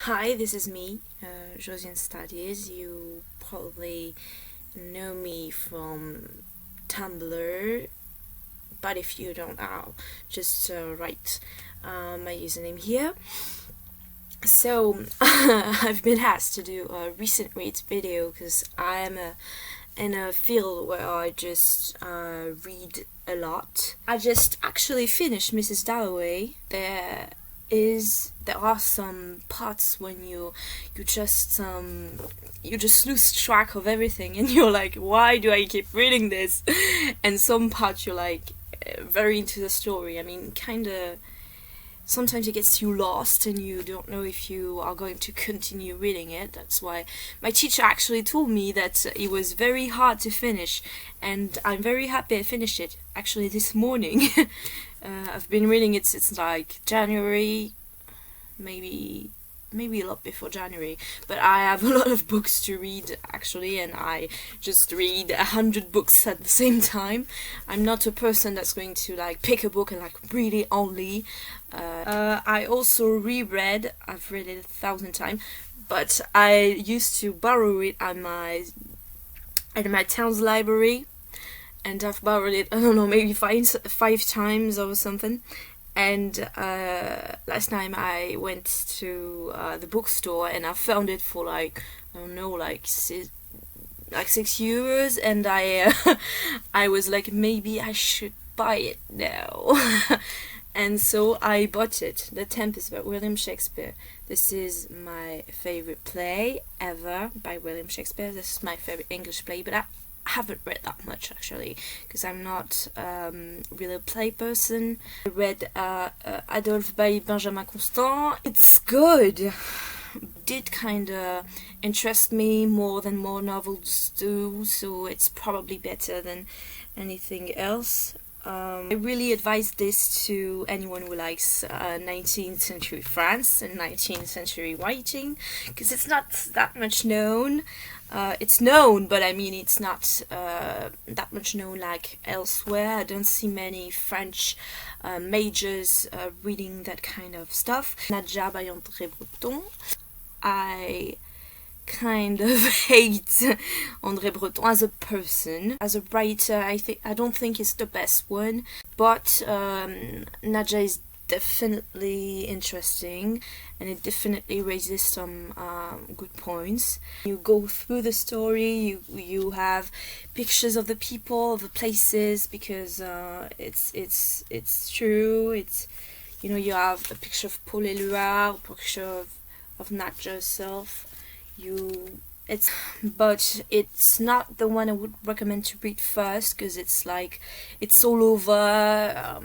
Hi, this is me, Josiane Studies. You probably know me from Tumblr, but if you don't, I'll just write my username here. So, I've been asked to do a recent reads video because I'm in a field where I just read a lot. I just actually finished Mrs. Dalloway. There are some parts when you just lose track of everything and you're like, why do I keep reading this? And some parts you're like very into the story. I mean, kinda sometimes it gets you lost and you don't know if you are going to continue reading it. That's why my teacher actually told me that it was very hard to finish, and I'm very happy I finished it actually this morning. I've been reading it since like January, maybe a lot before January, but I have a lot of books to read actually, and I just read 100 books at the same time. I'm not a person that's going to like pick a book and like read it only. I also reread. I've read it 1,000 times, but I used to borrow it at my town's library, and I've borrowed it, I don't know, maybe five times or something. And last time I went to the bookstore and I found it for like, I don't know, like 6 euros, and I was like, maybe I should buy it now. And so I bought it. The Tempest by William Shakespeare. This is my favorite play ever by William Shakespeare. This is my favorite English play, but I haven't read that much actually, because I'm not really a play person. I read Adolphe by Benjamin Constant. It's good. Did kind of interest me more than more novels do, so it's probably better than anything else. I really advise this to anyone who likes 19th century France and 19th century writing, because it's not that much known. It's known, but I mean it's not that much known like elsewhere. I don't see many French majors reading that kind of stuff. Nadja by André Breton. I kind of hate André Breton as a person. As a writer, I don't think he's the best one, but Nadja is definitely interesting, and it definitely raises some good points. You go through the story, you have pictures of the people, of the places, because it's true. It's, you know, you have a picture of Paul Éluard, a picture of Nadja herself. But it's not the one I would recommend to read first, because it's like, it's all over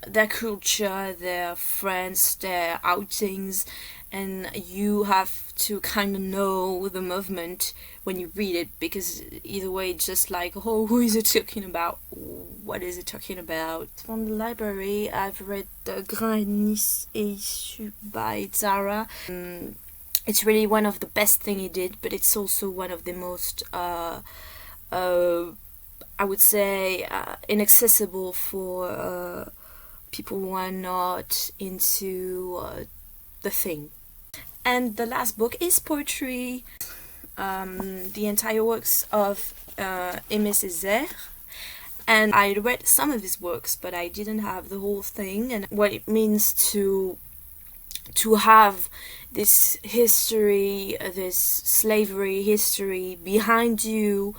their culture, their friends, their outings, and you have to kind of know the movement when you read it, because either way it's just like, oh, who is it talking about? What is it talking about? From the library, I've read The Grain Nice et Issu by Zara. It's really one of the best thing he did, but it's also one of the most, I would say, inaccessible for people who are not into the thing. And the last book is poetry. The entire works of Aimé Césaire. And I read some of his works, but I didn't have the whole thing, and what it means to have this history, this slavery history behind you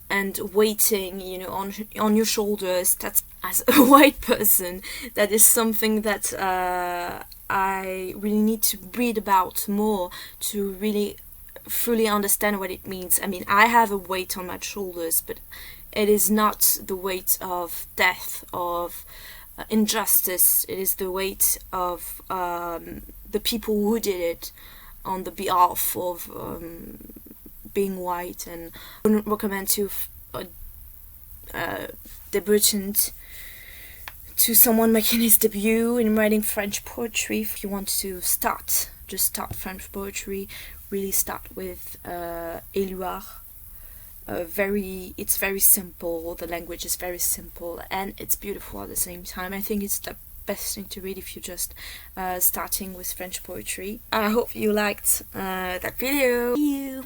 and waiting, you know, on your shoulders. That's, as a white person, that is something that I really need to read about more to really fully understand what it means. I mean, I have a weight on my shoulders, but it is not the weight of death, of injustice. It is the weight of the people who did it on the behalf of being white. And I wouldn't recommend to debutant to someone making his debut in writing French poetry. If you want to start French poetry, really start with Éluard. It's very simple, the language is very simple, and it's beautiful at the same time. I think it's the best thing to read if you're just starting with French poetry. I hope you liked that video. See you!